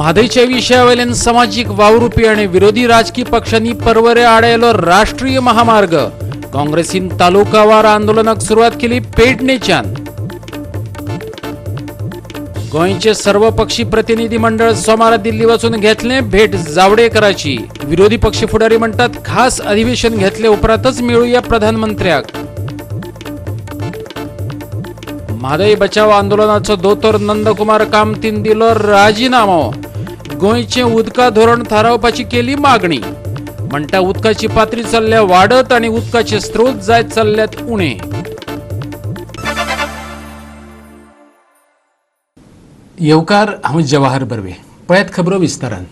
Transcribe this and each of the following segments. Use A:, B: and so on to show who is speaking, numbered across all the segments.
A: म्हादईच्या विषयावयल्यान सामाजिक वावरुपी आणि विरोधी राजकीय पक्षांनी परवरे आडायलो राष्ट्रीय महामार्ग। काँग्रेसीन तालुकावार आंदोलनाक सुरुवात केली पेडणेच्यान। गोंयचे सर्वपक्षी प्रतिनिधी मंडळ सोमारा दिल्ली वचून घेतले भेट जावडेकराची। विरोधी पक्ष फुडारी म्हणतात खास अधिवेशन घेतले उपरांतच मिळूया प्रधानमंत्र्याक। म्हादई बचाव आंदोलनाचो दोतोर नंदकुमार कामतीन दिलो राजीनामो। गोंयचे उदका धोरण थारावपाची केली मागणी। म्हणटा उदकाची पातळी चल्ल्या वाडत आणि उदकाचे स्त्रोत जायत चल्ल्यात उणे। येवकार हांव जवाहर बर्वे। पळयात खबरो विस्तारान।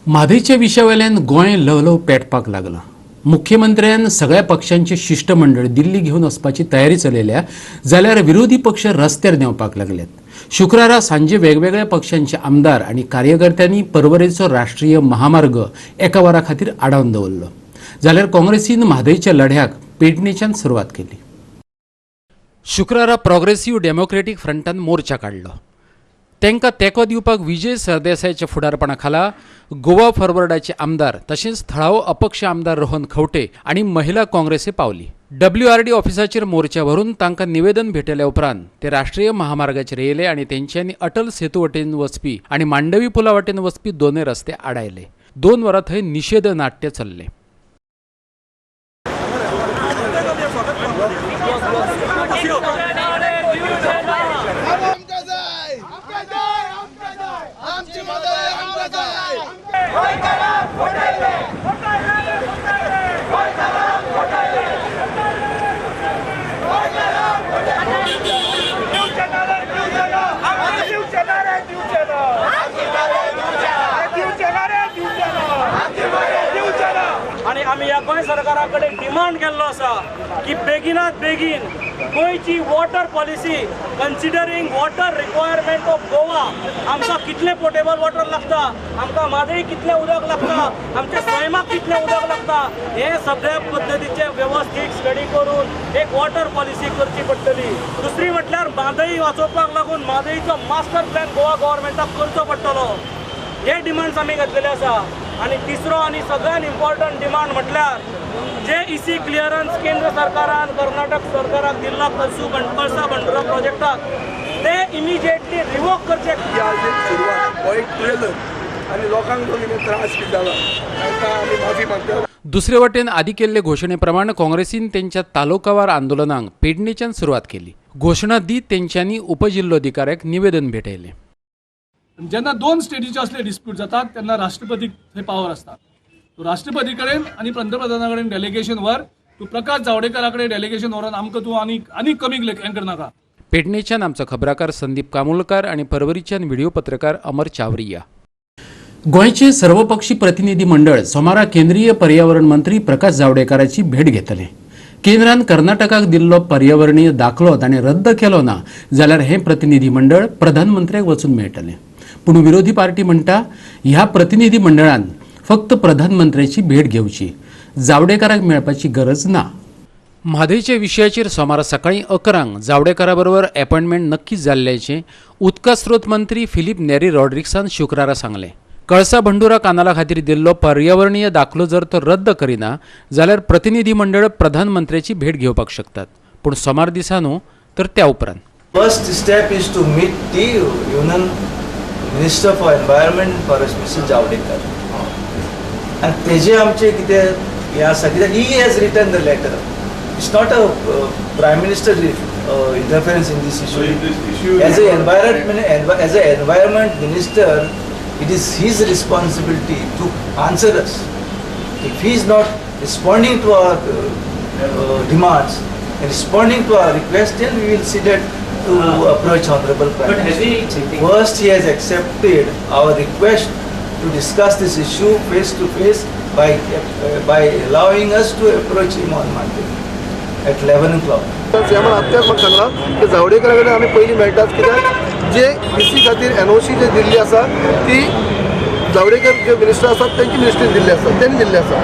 A: म्हादईच्या विशयावयल्यान गोंय ल्हव पेटपाक लागला। मुख्यमंत्र्यान सगळ्या पक्षांचे शिष्टमंडळ दिल्ली घेऊन वचपाची तयारी चलयल्या जाल्यार विरोधी पक्ष रस्त्यार देंवपाक लागल्यात। शुक्रारा सांजे वेगवेगळ्या पक्षांचे आमदार आणि कार्यकर्त्यांनी परवरेचो राष्ट्रीय महामार्ग एका वरा खातीर आडावन दवरलो जाल्यार काँग्रेसीन म्हादईच्या लढ्याक पेडणेच्यान सुरवात केली। शुक्रारा प्रोग्रेसिव्ह डेमोक्रेटिक फ्रंटान मोर्चा काढलो। तांकां तेंको दिवपाक विजय सरदेसायच्या फुडारपणा खाला गोवा फॉरवर्डाचे आमदार तशेंच थळावो अपक्ष आमदार रोहन खंवटे आणि महिला काँग्रेसी पावली। WRD ऑफिसाचेर मोर्चा भरून तांकां निवेदन भेटयल्या उपरांत ते राष्ट्रीय महामार्गाचेर येयले आणि तेंच्यांनी अटल सेतू वटेन वचपी आणि मांडवी पुला वटेन वचपी दोनूय रस्ते आडायले। 2 वरां थंय निषेध नाट्य चल्ले।
B: आणि आम्ही या गोंय सरकाराकडे डिमांड केल्लो आसा की बेगिनात बेगीन गोंयची water policy considering water requirement of Goa आमकां कितले पोर्टेबल वॉटर लागता, आमकां म्हादई कितले उदक लागता, आमचे सैमाक कितले उदक लागता, हे सगळ्या पद्दतीचे व्यवस्थीत स्टडी करून एक वॉटर पॉलिसी करची पडटली। दुसरी म्हटल्यार म्हादई वाचोवपाक लागून म्हादईचो मास्टर प्लॅन गोवा गव्हर्मेंटाक करचो पडटलो। हे डिमांड्स आमी घातलेले आसा। आणि तिसरो आणि सगळ्यात इम्पॉर्टंट डिमांड म्हटल्यार जे EC क्लियरन्स केंद्र सरकारान कर्नाटक सरकाराक दिल्ला कळसा बंडोरा प्रोजेक्टाक ते इमिजिएटली रिवोक करचे।
C: आणि लोकांक त्रास जाला आमी माफी मागता।
A: दुसरे वटेन आदी केल्ले घोषणेप्रमाण काँग्रेसीन त्यांच्या तालुकावार आंदोलनाक पेडणेच्यान सुरुवात केली। घोषणा दीत तेंच्यांनी उपजिल्लोधिकाऱ्याक निवेदन भेटयले।
D: जेन्ना 2 स्टेटीचे असले डिस्प्यूट जातात तेन्ना राष्ट्रपतीक थंय पावर आसता। तो राष्ट्रपती कडेन आणि पंतप्रधाना कडेन डेलिगेशन वर, तू प्रकाश जावडेकरा कडेन डेलिगेशन व्हरून आमकां तू आनी कमी हें करनाका।
A: पेडणेच्यान आमचो खबराकार संदीप कामुलकार आणि परवरीच्यान व्हिडिओ पत्रकार अमर चावरिया। गोंयचे सर्वपक्षी प्रतिनिधी मंडळ सोमारा केंद्रीय पर्यावरण मंत्री प्रकाश जावडेकराची भेट घेतले। केंद्रान कर्नाटकाक दिल्लो पर्यावरणीय दाखलो ताणें रद्द केलो ना जाल्यार हे प्रतिनिधी मंडळ प्रधानमंत्र्याक वचून मेळटले। पूण विरोधी पार्टी म्हणटा ह्या प्रतिनिधी मंडळान फक्त प्रधानमंत्र्याची भेट घेवची, जावडेकराक मेळपाची गरज ना। म्हादईच्या विशयाचेर सोमारा सकाळी 11 जावडेकरा बरोबर अपॉइंटमेंट नक्की जाल्ल्याचे उदका स्रोत मंत्री फिलिप नेरी रॉड्रिक्सान शुक्रारा सांगले। कळसा बंडोरा कानाला खातीर दिल्लो पर्यावरणीय दाखलो जर तो रद्द करिना जाल्यार प्रतिनिधी मंडळ प्रधानमंत्र्याची भेट घेवपाक शकतात। पूण सोमार दिसा न्हू तर त्या उपरांत
E: first step is to meet the union minister for environment forest mister Javadekar आणि तेजे आमचे कितें हे आसा कित्याक he has written the letter. It's not a prime minister interference in this issue. As a environment minister it is his responsibility to answer us. If he is not responding to our demands and responding to our request, then we will see that to approach Honorable Prime Minister. First, he has accepted our request to discuss this issue face to face by allowing us to approach him on Monday at 11 o'clock.
C: आत्याक म्हाका सांगला की जावडेकरा कडेन आमी पयलीं मेळटात कित्याक जे EC खातीर NOC जे दिल्ली आसा ती जावडेकर जे मिनिस्टर आसात त्यांची मिनिस्ट्री दिल्ली आसा, त्यांनी दिल्ली आसा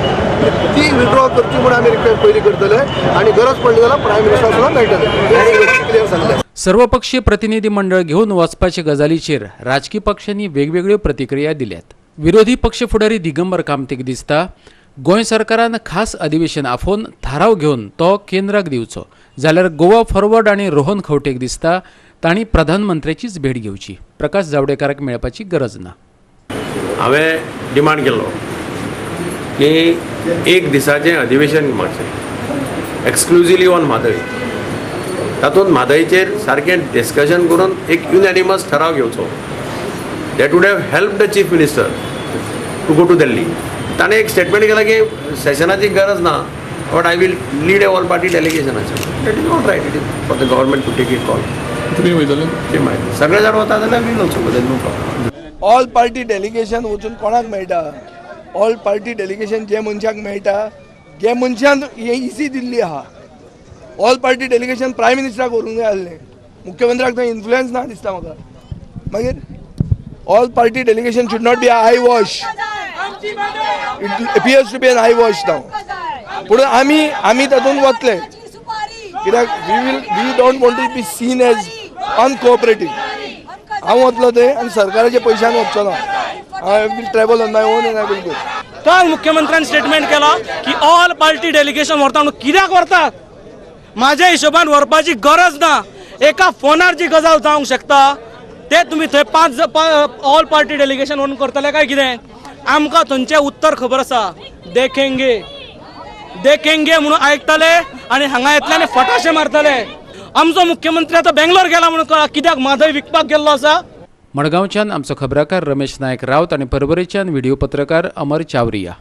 C: ती विड्रॉ करची म्हणून आमी रिक्वेस्ट पयलीं करतले आणि गरज पडली जाल्यार प्रायम मिनिस्टर सुद्दां मेळटले। क्लियर सांगले।
A: सर्वपक्षीय प्रतिनिधी मंडळ घेऊन वचपाचे गजालीचेर राजकीय पक्षांनी वेगवेगळ्यो प्रतिक्रिया दिल्यात. विरोधी पक्ष फुडारी दिगंबर कामतीक दिसता गोंय सरकारान खास अधिवेशन आफोवन थाराव घेवन तो केंद्राक दिवचो, जाल्यार गोवा फॉरवर्ड आनी रोहन खंवटेक दिसता तांणी प्रधानमंत्र्याचीच भेट घेवची, प्रकाश जावडेकराक मेळपाची गरज ना.
F: हांवें डिमांड केल्लो की एक दिसाचें अधिवेशन मातशें एक्सक्लुझिवली ऑन म्हादय, तातूंत म्हादयचेर सारकें डिस्कशन करून एक युनॅनिमस ठराव घेवचो. That would have help the chief minister to go to Delhi. ताणें एक स्टेटमेंट केला की सेशनाची गरज ना, but I will lead a all party डेलिगेशनाचें. That is not right. It is for the government to take it call. ते माहिती सगळे जाण वता जाल्यार will also go, no problem.
C: All party delegation वचून कोणाक मेळटा? ऑल पार्टी डेलिगेशन जे मनशाक मेळटा जे मनशान हे इसी दिल्ली आहा. ऑल पार्टी डेलिगेशन प्रायम मिनिस्टराक व्हरूंक जाय आसलें, मुख्यमंत्र्याक थंय इन्फ्लुएन्स ना दिसता म्हाका. मागीर all party delegation should not be a eye wash. It appears to be an eye wash नाव. पुढे आमी तातूंत वतले कित्याक we don't want to be seen as uncooperative. हांव वतलो थंय आनी सरकाराच्या पयशान वचचो ना. I will travel on my own and I will go.
B: काल मुख्यमंत्र्यान स्टेटमेंट केला की ऑल पार्टी डेलिगेशन व्हरता म्हणून कित्याक व्हरतात? माझ्या हिशोबान व्हरपाची गरज ना. एका फोनार जी गजाल जावंक शकता ते तुम्ही थंय 5 ऑल पार्टी डेलिगेशन व्हरून करतले काय कितें? आमकां थंयचें उत्तर खबर आसा. देखेंगे म्हणून आयकतले आनी हांगा येतले आनी फटाशे मारतले. आमचो मुख्यमंत्री आतां बेंगलोर गेला म्हणून कळ्ळा. कित्याक म्हादय विकपाक गेल्लो आसा?
A: मडगांवच्यान आमचो खबराकार रमेश नायक रावत आनी परवरेच्यान व्हिडिओ पत्रकार अमर चावरिया.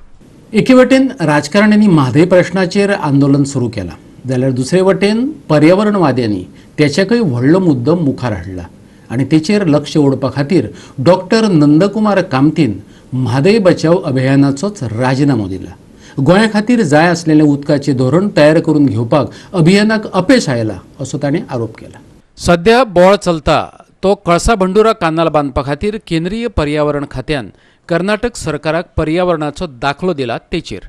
A: एके वटेन राजकारण्यांनी म्हादय प्रश्नाचेर आंदोलन सुरू केलां, जाल्यार दुसरे वटेन पर्यावरणवाद्यांनी त्याच्याकय व्हडलो मुद्दो मुखार हाडला आनी तेचेर लक्ष ओडपा खातीर डॉक्टर नंदकुमार कामतीन म्हादय बचाव अभियानाचोच राजिनामो दिला. गोंया खातीर जाय आसलेलें उदकाचें धोरण तयार करून घेवपाक अभियानाक अपेस आयला असो ताणें आरोप केला. सध्या बोळ चलता तो कळसा बंडुरा कानाल बांदपा खातीर केंद्रीय पर्यावरण खात्यान कर्नाटक सरकाराक पर्यावरणाचो दाखलो दिला तेचेर.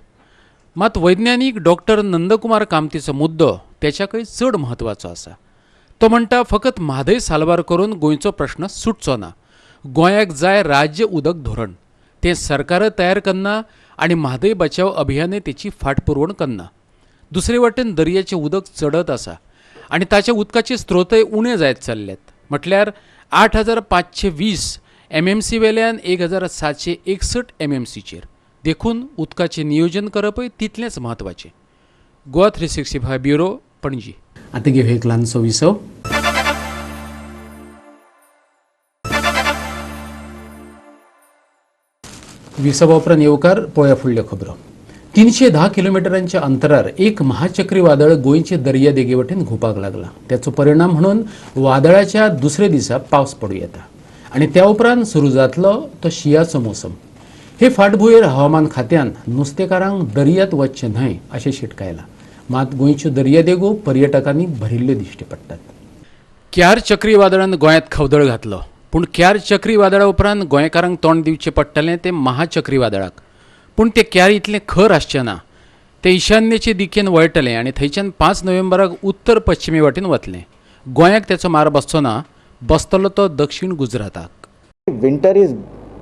A: मात वैज्ञानीक डॉक्टर नंदकुमार कामतीचो मुद्दो त्याच्याकय चड म्हत्वाचो आसा. तो म्हणटा फकत म्हादय सालबार करून गोंयचो प्रश्न सुटचो ना. गोंयाक जाय राज्य उदक धोरण, तें सरकार तयार करना आनी म्हादय बचाव अभियानय तेची फाटपुरवण करना. दुसरे वटेन दर्याचें उदक चडत आसा आनी ताच्या उदकाचे स्त्रोतय उणे जायत चल्ल्यात. म्हटल्यार 8,520 MMC वेल्यान 1,761 MMCचेर. देखून उदकाचें नियोजन करपय तितलेंच म्हत्वाचें. गोवा 365 ब्युरो, पणजी. आतां घेवया एक ल्हानसो विसव. विसवा उपरांत येवकार पळया फुडल्यो खबरो. 310 किलोमिटरांच्या अंतरार एक महाचक्रीवादळ गोंयचे दर्या देगे वटेन घुवपाक लागला. त्याचो परिणाम म्हणून वादळाच्या दुसरे दिसा पावस पडूं येता आनी त्या उपरांत सुरू जातलो तो शिंयाचो मोसम. हे फाटभुंयेर हवामान खात्यान नुस्तेकारांक दर्यांत वचचें न्हय अशें शिटकायलां. मात गोंयच्यो दर्यादेगो पर्यटकांनी भरिल्ल्यो दिश्टी पडटात. क्यार चक्रीवादळान गोंयांत खवदळ घातलो, पूण क्यार चक्रीवादळा उपरांत गोंयकारांक तोंड दिवचें पडटलें तें महाचक्रीवादळाक. पूण तें क्यार इतलें खर आसचें ना. तें ईशान्येचे दिकेन वळटलें आनी थंयच्यान 5 नोव्हेंबराक उत्तर पश्चिमे वटेन वतलें. गोंयाक तेचो मार बसचो ना, बसतलो तो दक्षिण गुजराताक.
G: Winter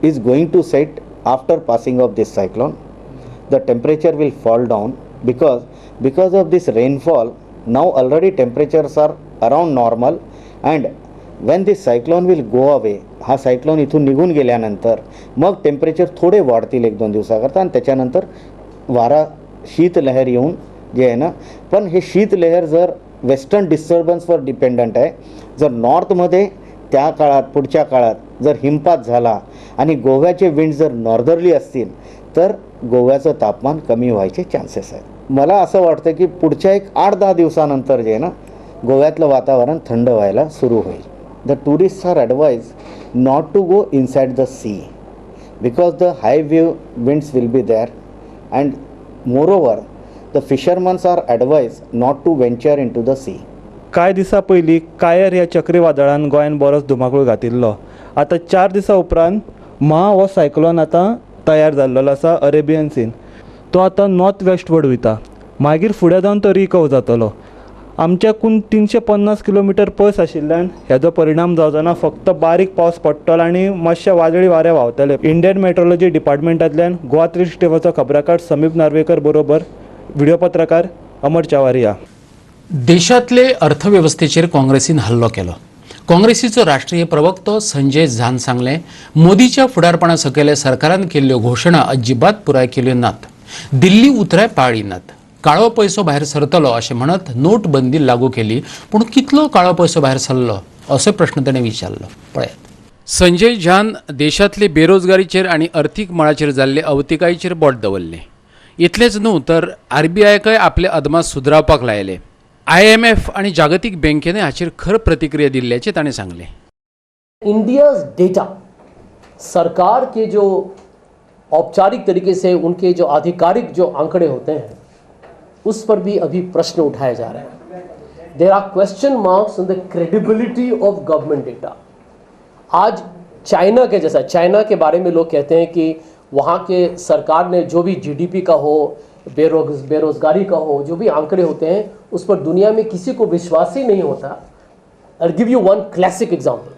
G: is going to set after passing of this cyclone. The temperature will fall down because of this rainfall. Now already temperatures are around normal, and when this cyclone will go away, हा cyclone इथून निघून गेल्यानंतर मग temperature थोडे वाढतील 1-2 दिवसाकरता आणि त्याच्यानंतर वारा शीतलहर येऊन जे आहे ना. पण हे शीतलहर जर वेस्टर्न डिस्टर्बन्सवर डिपेंडंट आहे. जर नॉर्थमध्ये त्या काळात पुढच्या काळात जर हिमपात झाला आणि गोव्याचे विंड जर नॉर्दरली असतील तर गोव्याचं तापमान कमी व्हायचे चान्सेस आहेत. मला असं वाटतं की पुढच्या एक 8-10 दिवसानंतर जे आहे ना गोव्यातलं वातावरण थंड व्हायला सुरू होईल. The tourists are advised not to go inside the sea because the high winds will be there, and moreover the fishermen are advised not to venture into the sea.
H: कांय दिसा पयलीं कायर ह्या चक्रीवादळान गोंयान बरोच धुमाकूळ घातिल्लो. आतां 4 दिसा उपरांत हो सायक्लोन आतां तयार जाल्लो आसा अरेबियन सीन. तो आतां नॉर्थ वेस्ट वड वयता, मागीर फुडें जावन तो रिकवर जातलो आमच्याकून 350 किलोमिटर पयस आशिल्ल्यान हेजो परिणाम जावचो फक्त बारीक पावस पडटलो आनी मातशे वादळी वारे व्हांवतले. इंडियन मेट्रोलॉजी डिपार्टमेंटांतल्यान गोवा 360 खबराकार समीप नार्वेकर बरोबर व्हिडिओ पत्रकार अमर चावारिया.
A: देशातले अर्थव्यवस्थेचेर काँग्रेसीन हल्लो केलो. काँग्रेसीचो राष्ट्रीय प्रवक्तो संजय झान सांगले, मोदीच्या फुडारपणा सकयल सरकारान केल्ल्यो घोशणा अजिबात पुराय केल्यो नात. दिल्ली उतराय पाळी नात. काळो पयसो भायर सरतलो अशें म्हणत नोटबंदी लागू केली, पूण कितलो काळो पयसो भायर सरलो असो प्रश्न ताणें विचारलो. पळयात. संजय झान देशातले बेरोजगारीचेर आनी अर्थीक मळाचेर जाल्ले अवतिकायेचेर बोट दवरले. इतलेंच न्हू तर आरबीआयकय आपले अदमास सुदरावपाक लायले. IMF आणि जागतिक बँकेने हाचेर खर प्रतिक्रिया दिल्ल्याचे ताणें सांगले.
I: इंडियाज डेटा, सरकार के जो औपचारिक तरीके से उनके जो आधिकारिक जो आंकड़े होते हैं उस पर भी अभी प्रश्न उठाए जा रहे हैं. There are question marks on the credibility of government data. आज चाइना के जैसा, चाइना के बारे में लोग कहते हैं कि वहाँ के सरकार ने जो भी GDP का हो, बेरोजगारी का हो, जो भी आंकड़े होते हैं उस पर दुनिया में किसी को विश्वास ही नहीं होता. I give you one classic example,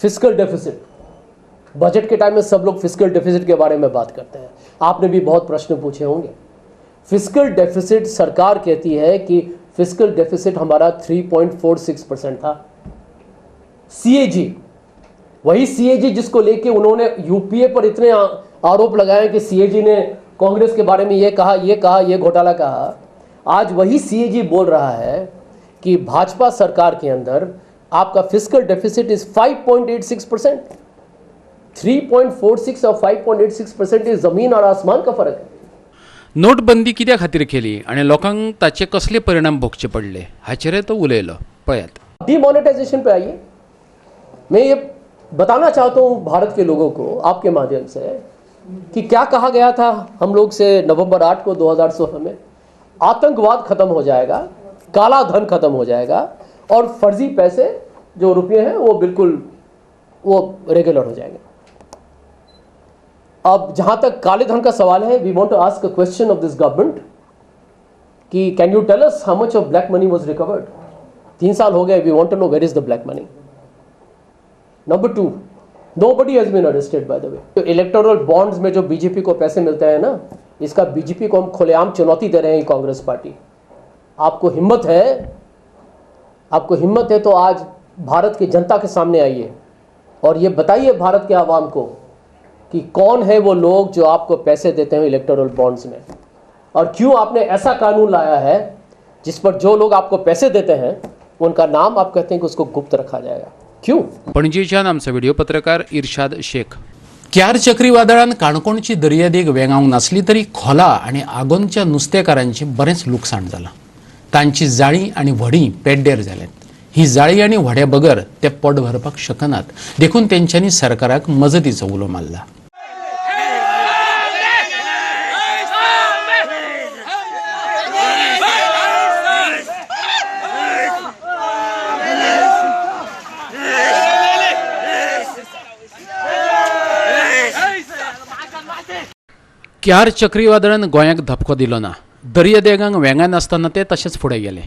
I: fiscal deficit. Budget K time में सब लोग फिस्कल डेफिसिट के बारे में बात करते हैं. आपने भी बहुत प्रश्न पूछे होंगे. फिस्कल डेफिसिट, सरकार कहती है कि फिस्कल डेफिसिट हमारा 3.46% था. CAG, वही CAG जिसको लेके उन्होंने यूपीए पर इतने आरोप लगाए कि CAG ने कांग्रेस के बारे में ये कहा, ये घोटाला कहा. आज वही CAG बोल रहा है कि भाजपा सरकार के अंदर आपका फिस्कल डेफिसिट इज 5.86%. 3.46 और 5.86% इज जमीन और आसमान का फर्क है.
A: नोटबंदी कित्या खातीर केली आणि लोकांक ताचे कसले परिणाम भोगचे पडले हाचेर तो उलयलो. पळयात.
I: डिमोनेटाइजेशन पे आइए. मैं ये बताना चाहता हूँ भारत के लोगों को आपके माध्यम से कि क्या कहा गया था हम लोग से नवंबर 8 को 2016 में. आतंकवाद खत्म हो जाएगा, काला धन खत्म हो जाएगा और फर्जी पैसे जो रुपये हैं वो बिल्कुल वो रेगुलर हो जाएंगे. अब जहां तक काले धन का सवाल है, we want to ask a question of this government कि can you tell us how much of black money was recovered. 3 साल हो गए. We want to know where is the black money. Number 2, nobody has been arrested by the way. तो electoral bonds में जो BJP को पैसे मिलते हैं ना, इसका बीजेपी को हम खुलेआम चुनौती दे रहे हैं. कांग्रेस पार्टी, आपको हिम्मत है तो आज भारत की जनता के सामने आइए और ये बताइए भारत के आवाम को कि कौन है वो लोग जो आपको पैसे देते हैं इलेक्टोरल बॉन्ड्स में, और क्यों आपने ऐसा कानून लाया है जिस पर जो लोग आपको पैसे देते हैं उनका नाम आप कहते हैं कि उसको गुप्त रखा जाएगा. क्यों?
A: पणजीच्यान आमचो व्हिडिओ पत्रकार इर्शाद शेख. क्यार चक्रीवादळान काणकोणची दर्यादेग वेंगावंक नासली तरी खोला आणि आगोंदच्या नुस्तेकारांचे बरेच लुकसाण जालां. तांची जाळी आणि व्हडीं पेड्डेर जाल्यात. ही जाळी आणि व्हड्या बगर ते पोट भरपाक शकनात. देखून तेंच्यांनी सरकाराक मजतीचो उलो मारला. क्यार चक्रीवादळान गोंयाक धपको दिलो ना. दर्यादेगांक वेंगान आसतना ते तशेंच फुडें गेले,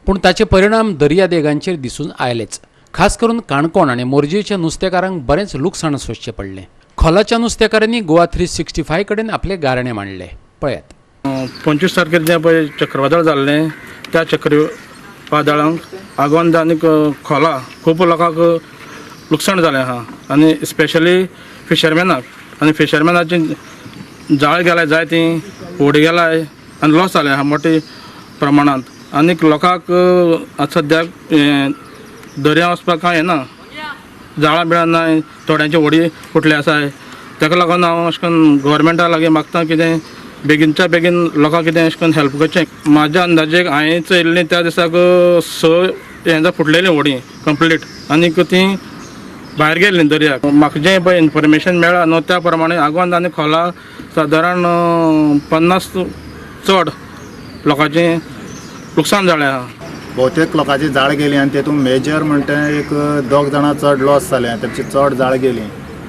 A: पूण ताचे परिणाम दर्यादेगांचेर दिसून आयलेच. खास करून काणकोण आनी मोरजेच्या नुस्तेकारांक बरेच लुकसाण सोंसचें पडलें. खोलाच्या नुस्तेकारांनी गोवा 365 कडेन आपले गारणे मांडले. पळयात.
J: 25 तारखेर जें पळय चक्रीवादळ जाल्लें, त्या चक्रीवादळांक आगोंद आनी खोला खूब लोकांक लुकसाण जालें आहा. आनी स्पेशली फिशरमॅनाक, आनी फिशरमॅनाची जाळ गेलाय, जाय ती होडी गेलाय आनी लॉस जालें आहा मोठे प्रमाणांत. आनीक लोकांक आतां सद्याक दर्या वचपाक कांय येना, जाळां बिळां नाय, थोड्यांची होडी फुटले आसाय. ताका लागून हांव अशें करून गव्हर्मेंटा लागीं मागता कितें बेगीनच्या बेगीन लोकांक कितें अशें करून हेल्प करचें. म्हाज्या अंदाजेक हांवें चयल्लीं त्या दिसाक 6 फुटलेली होडी कंप्लीट, आनीक ती भायर गेल्ली दर्याक. म्हाका जें पळय इन्फॉर्मेशन मेळ्ळा न्हू त्या प्रमाणे आगोंद आनी खोला सादारण 50 चड लोकांचें लुकसाण जालें आहा.
K: भोवतेक लोकांची जाळ गेली आनी तेतून मेजर म्हणटा एक 2 जाणां चड लॉस जालें. तेमची चड जाळ गेली,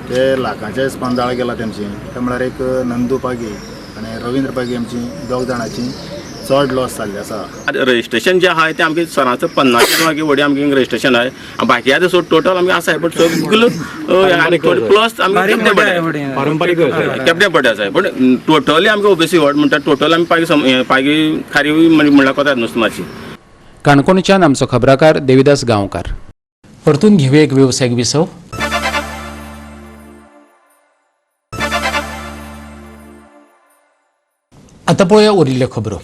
K: ते लाखांच्या हिसपान जाळ गेला तेमची. ते म्हळ्यार एक नंदू पागी आनी रवींद्र पागी आमची 2 जाणांची चड लॉस जाल्ले आसा.
J: रजिस्ट्रेशन जे आहा ते आमगे सरांचं 50 मागीर व्हडी आमगे रजिस्ट्रेशन आहे बाकी आतां सो टोटल आमगे आसाय बट सगळं आनी प्लस आमगे पारंपारीक केपणे बडे आसाय बट टोटली आमगे ओबीसी व्हड म्हणटा टोटल आमी पागी खारी म्हणल्यार कोतात नुस्तें मातशी.
A: काणकोणच्यान आमचो खबराकार देविदास गांवकार. परतून घेऊया एक व्यावसायिक विसव. आता पळोवया उरिल्ल्यो खबरो.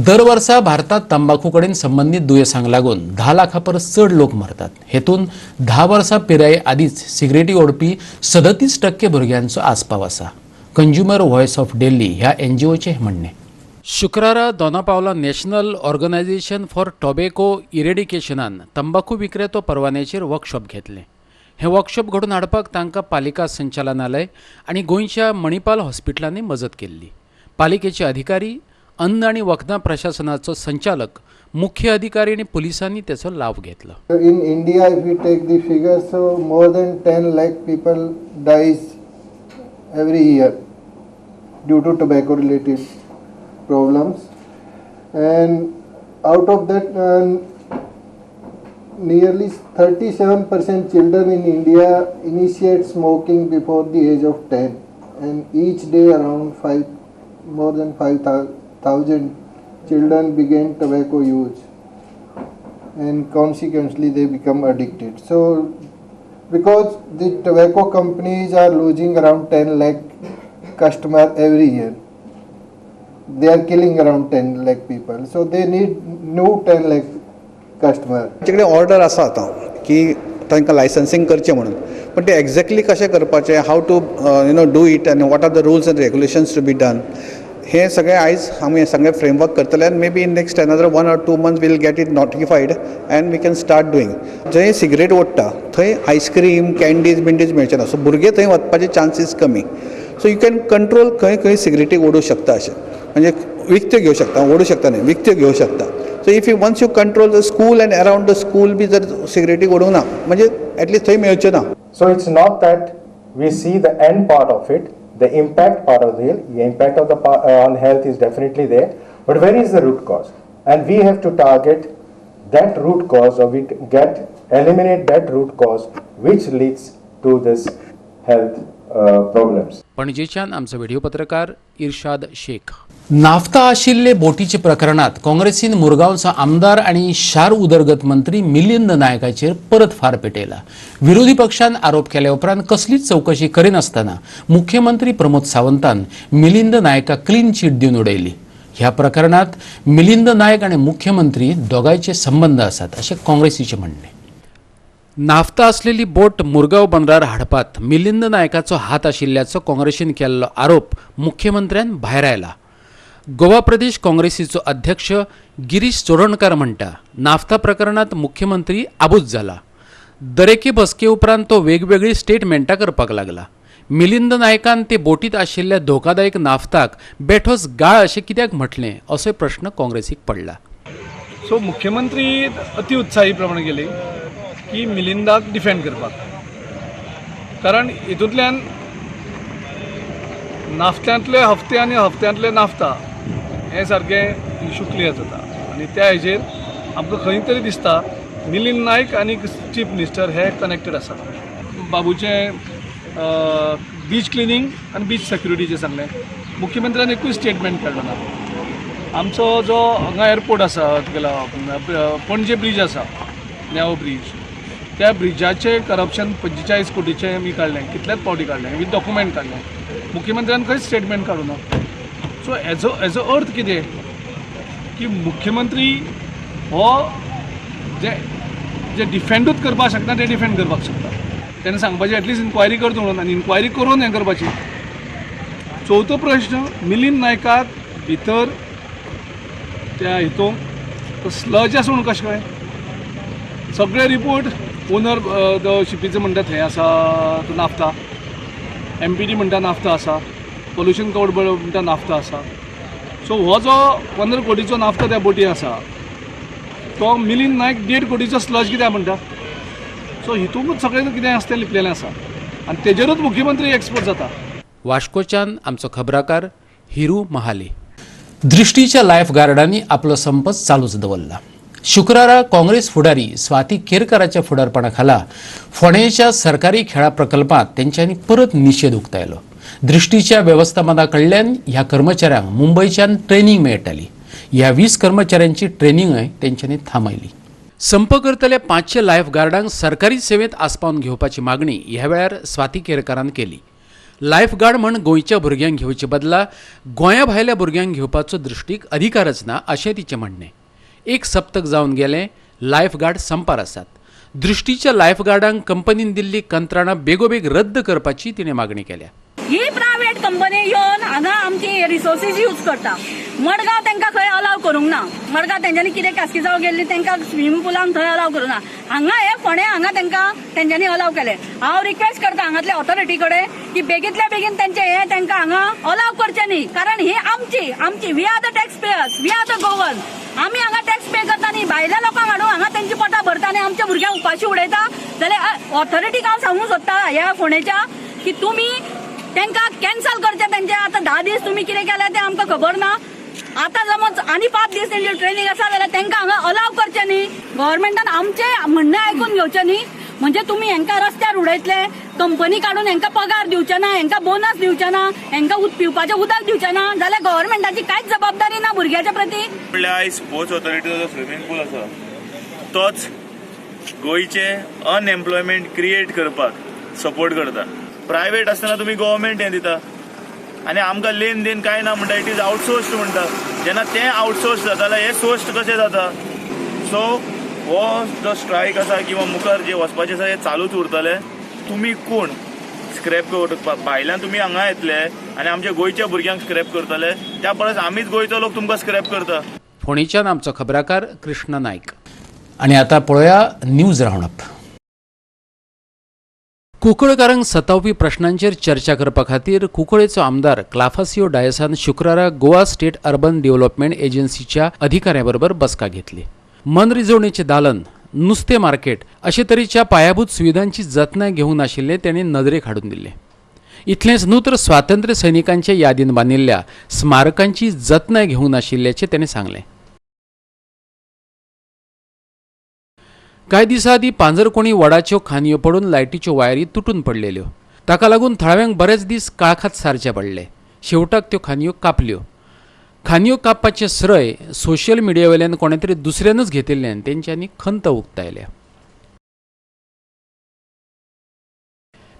A: दर वर्सा भारतात तंबाखू कडेन संबंधित दुयेंसांक लागून 10 लाखां परस चड लोक मरतात. हेतून 10 वर्सां पिराये आदींच सिगरेटी ओडपी 37% भुरग्यांचो आस्पाव आसा. कंज्युमर व्हॉयस ऑफ दिल्ली ह्या NGOचे म्हणणे. शुक्रारा दोनापावला नॅशनल ऑर्गनायझेशन फॉर टॉबॅको इरेडिकेशनान तंबाखू विक्रेतो परवान्याचेर वर्कशॉप घेतले. हे वर्कशॉप घडोवन हाडपाक तांकां पालिका संचालनालय आनी गोंयच्या मणिपाल हॉस्पिटलांनी मजत केल्ली. पालिकेचे अधिकारी, अन्न आणि वखदां प्रशासनाचो संचालक, मुख्य अधिकारी आणि पोलिसांनी त्याचो लाभ घेतला.
C: In India, if we take the figures, so more than 10 lakh people dies every year due to tobacco related problems, and out of that nearly 37% children in India initiate smoking before the age of 10, and each day around more than 5,000 children begin tobacco use, and consequently they become addicted. So because the tobacco companies are losing around 10 lakh customers every year, they are killing around 10 lakh people, so they need new 10 lakh customers.
L: तिकडे order आसा आता की तांकां licensing करचें म्हणून, पण ते exactly कशें करपाचें, हाव टू डू इट आनी what are the rules and regulations to be done, हे सगळें आयज आमी सगळें फ्रेमवर्क करतले. आनी maybe in next another 1 or 2 months will get it notified and we can start doing. जंय सिगरेट ओडटा थंय आयस्क्रीम, कॅन्डीज बिंडीज मेळचे ना, सो भुरगे थंय वचपाचे चान्सीस कमी. सो यू कॅन कंट्रोल खंय खंय सिगरेटी ओडूं शकता, अशें म्हणजे विकत्यो घेवं शकता, ओडूं शकता न्ही, विकत्यो घेवं शकता. So if you once you control the school and around the school बी जर सिगरेटी ओडूंक ना म्हणजे एटलीस्ट थंय मेळच्यो ना.
M: So it's not that we see the end part of it, the impact part of the impact of the on health is definitely there, but where is the root cause? And we have to target that root cause, or we eliminate that root cause which leads to this health problems.
A: पणजेच्यान आमचो video पत्रकार इर्शाद Shaikh. Naphtha आशिल्ले बोटीचे प्रकरणात काँग्रेसीन मुरगांवचो आमदार आणि शार उदरगत मंत्री मिलिंद नायकाचेर परत फार पेटयला. विरोधी पक्षान आरोप केल्या उपरांत कसलीच चौकशी करिनासतना मुख्यमंत्री प्रमोद सावंतान मिलिंद नायकाक क्लीन चीट दिवन उडयली. ह्या प्रकरणात मिलिंद नायक आणि मुख्यमंत्री दोगांयचे संबंध आसात अशें काँग्रेसीचे म्हणणे. नाफ्ता असलेली बोट मुरगांव बंदरार हाडपात मिलिंद नायकाचो हात आशिल्ल्याचो काँग्रेसीन केल्लो आरोप मुख्यमंत्र्यान भायर आयला. गोवा प्रदेश काँग्रेसीचो अध्यक्ष गिरीश चोडणकार म्हणटा, नाफ्ता प्रकरणात मुख्यमंत्री आबूज जाला. दरेके बसके उपरांत तो वेगवेगळी स्टेटमेंटां करपाक लागला. मिलिंद नायकान ते बोटीत आशिल्ल्या धोकादायक नाफ्ताक बेठोस गाळ अशें कित्याक म्हटलें असो प्रश्न काँग्रेसीक पडला.
D: सो मुख्यमंत्री अति उत्साही प्रमाणे गेले की मिलिंदाक डिफेंड करपाक, कारण हितूंतल्यान नाफ्त्यांतले हफ्ते आनी हफ्त्यांतले नाफ्ता हे सारके इशू क्लियर जाता. आनी त्या हेजेर आमकां खंय तरी दिसता मिलिंद नायक आनी चीफ मिनिस्टर हे कनेक्टेड आसा. बाबूचें बीच क्लिनींग आनी बीच सेक्युरिटीचें सांगलें. मुख्यमंत्र्यान एकूच स्टेटमेंट काडलो ना. आमचो जो हांगा एअरपोर्ट आसा तुगेलो पणजे ब्रीज आसा, नेवो ब्रीज, त्या ब्रिजाचे करप्शन 45 कोटीचे मी काढलें, कितलेच पावटी काढलें, विथ डॉक्युमेंट काढलें. मुख्यमंत्र्यान खंयच स्टेटमेंट काडूं ना. सो हेजो अर्थ कितें की मुख्यमंत्री हो जे डिफेंडूच करपाक शकता ते डिफेंड करपाक शकता. तेणें सांगपाचें एटलिस्ट इन्क्वायरी करता म्हणून, आनी इन्क्वायरी करून हें करपाची. चवथो प्रश्न, मिलिंद नायकाक भितर त्या हितूंक स्लज आसा म्हणून कशें कळ्ळें? सगळे रिपोर्ट ओनर शिपीचे म्हणटा थंय आसा, तो नाफ्ता, MPD म्हणटा नाफ्ता आसा, पोल्युशन कोड म्हणटा नाफ्ता आसा. सो हो जो 15 कोटीचो नाफ्ता त्या बोटी आसा तो मिलिंद नायक 1.5 कोटीचो स्लज कित्याक म्हणटा? सो हितूंकूच सगळें कितें आसा तें लिपलेलें आसा आनी तेजेरूच मुख्यमंत्री एक्सपर्ट जाता.
A: वास्कोच्यान आमचो खबराकार हिरू महाले. दृष्टीच्या लायफ गार्डांनी आपलो संप चालूच दवरला. शुक्रारा काँग्रेस फुडारी स्वाती केरकराच्या फुडारपणाखाला फोंडेच्या सरकारी खेळा प्रकल्पात तेंच्यांनी परत निषेध उक्तायलो. दृष्टीच्या व्यवस्थापना कडल्यान ह्या कर्मचाऱ्यांक मुंबईच्यान ट्रेनिंग मेळटली. ह्या 20 कर्मचाऱ्यांची ट्रेनिंगय तेंच्यांनी थांबयली. संप करतल्या 500 लायफ गार्डांक सरकारी सेवेत आस्पावन घेवपाची मागणी ह्या वेळार स्वाती केरकरान केली. लायफ गार्ड म्हण गोंयच्या भुरग्यांक घेवचे बदला गोंया भायल्या भुरग्यांक घेवपाचो दृष्टीक अधिकारच ना अशें तिचें म्हणणें. 1 सप्तक जावन गेलें, लायफ गार्ड संपार आसात. दृष्टीच्या लायफ गार्डांक कंपनीन दिल्ली कंत्राणां बेगोबेग रद्द करपाची तिणें मागणी केल्या.
N: ही प्रायवेट कंपनी येवन हांगा आमची रिसोर्सीस यूज करता. मडगांव तांकां खंय अलाव करूंक ना. मडगांव तेंच्यांनी कितें कास्किजांव गेल्ली तांकां स्विमींग पुलान थंय अलाव करूंक ना. हांगा हे फोंडे हांगा तांकां तेंच्यांनी अलाव केले. हांव रिक्वेस्ट करता हांगातल्या ऑथॉरिटी कडेन की बेगींतल्या बेगीन तेंचे हे तांकां हांगा अलाव करचे न्ही. कारण ही आमची we are the taxpayers, we are the Goan. आमी हांगा टॅक्स पे करता न्ही. भायल्या लोकांक हाडून हांगा तेंची पोटां भरता आनी आमच्या भुरग्यांक उपाशी उडयता. जाल्यार ऑथॉरिटीक हांव सांगूंक सोदता ह्या फोंडेच्या की तुमी तांकां कॅन्सल करचे. तेंचे आतां 10 दीस तुमी कितें केलें तें आमकां खबर ना. आतां समज आनी 5 दीस तेंची ट्रेनिंग आसा जाल्यार तांकां हांगा अलाव करचें न्ही. गव्हर्मेंटान आमचें म्हणणें आयकून घेवचें न्ही. म्हणजे तुमी हांकां रस्त्यार उडयतले, कंपनी काडून हांकां पगार दिवचे ना, हांकां बोनस दिवचे ना, हांकां पिवपाचें उदक दिवचें ना जाल्यार गव्हर्मेंटाची कांयच जबाबदारी ना भुरग्याच्या प्रती.
O: आयज स्पोर्ट्स ऑथॉरिटीचो स्विमींग पूल आसा तोच गोंयचे अनएम्प्लॉयमेंट क्रिएट करपाक सपोर्ट करता. प्रायवेट आसतना तुमी गव्हर्मेंट हें दिता आनी आमकां लेन देन कांय ना म्हणटा. इट इज आउटसोर्स्ड म्हणटा. जेन्ना तें आउटसोर्स जाता जाल्यार हें सोर्स्ड कशें जाता. सो हो जो स्ट्रायक आसा किंवा मुखार जे वचपाचें आसा हें चालूच उरतलें. तुमी कोण स्क्रॅप करपाक भायल्यान तुमी हांगा येतले आनी आमच्या गोंयच्या भुरग्यांक स्क्रॅप करतले. त्या परस आमीच गोंयचो लोक तुमकां स्क्रॅप करता.
A: फोंडेच्यान आमचो खबराकार कृष्ण नायक. आनी आतां पळोवया न्यूज रावंड अप. कुंकळकारांक सतावपी प्रश्नांचेर चर्चा करपा खातीर कुंकळेचो आमदार क्लाफासियो डायसान शुक्रारा गोवा स्टेट अर्बन डेव्हलपमेंट एजन्सीच्या अधिकाऱ्यां बरोबर बसका घेतली. मनरिजवणेचें दालन, नुस्तें मार्केट अशे तरेच्या पायाभूत सुविधांची जतनाय घेवंक नाशिल्ले तेणें नदरेक हाडून दिल्ले. इतलेंच न्हू तर स्वातंत्र्य सैनिकांच्या यादीन बांदिल्ल्या स्मारकांची जतनाय घेवंक नाशिल्ल्याचें तेणें सांगलें. कांय दिसां आदीं पांजरकोणी वडाच्यो खांदयो पडून लायटीच्यो वायरी तुटून पडलेल्यो. ताका लागून थळाव्यांक बरेच दीस काळखात सारचे पडले. शेवटाक त्यो खांदयो कापल्यो. खांदयो कापपाचें श्रय सोशियल मिडिया वयल्यान कोणे तरी दुसऱ्यानच घेतिल्ल्यान तेंच्यांनी खंत उक्तायल्या.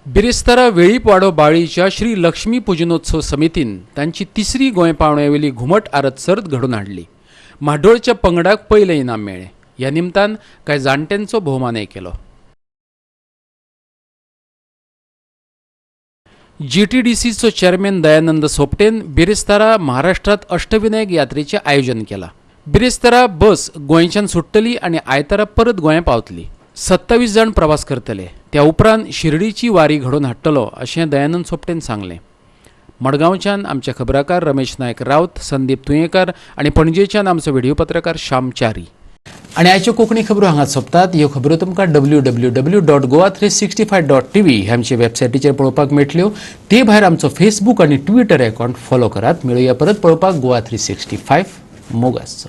A: बिरेस्तारा वेळीप वाडो बाळीच्या श्री लक्ष्मी पुजनोत्सव समितीन तांची 3री गोंय पावण्यावेली घुमट आरत सर्त घडोवन हाडली. म्हाड्डोळच्या पंगडाक पयलें इनाम मेळ्ळें. ह्या निमतान कांय जाणट्यांचो भोवमानय केलो. GTDCचो चेअरमॅन दयानंद सोपटेन बिरेस्तारा महाराष्ट्रात अष्टविनायक यात्रेचें आयोजन केलां. बिरेस्तारा बस गोंयच्यान सुट्टली आनी आयतारा परत गोंया पावतली. 27 जाण प्रवास करतले. त्या उपरांत शिर्डीची वारी घडोवन हाडटलो अशें दयानंद सोपटेन सांगलें. मडगांवच्यान आमचे खबराकार रमेश नायक रावत, संदीप तुयेकर आनी पणजेच्यान आमचो व्हिडिओ पत्रकार श्याम च्यारी. आनी आयच्यो कोंकणी खबरो हांगाच सोंपतात. ह्यो खबरो तुमकां www.goa365.tv हे आमचे वेबसायटीचेर पळोवपाक मेळटल्यो. ते भायर आमचो फेसबूक आनी ट्विटर अकावंट फॉलो करात. मेळुया परत पळोवपाक गोवा 365 मोगाचो.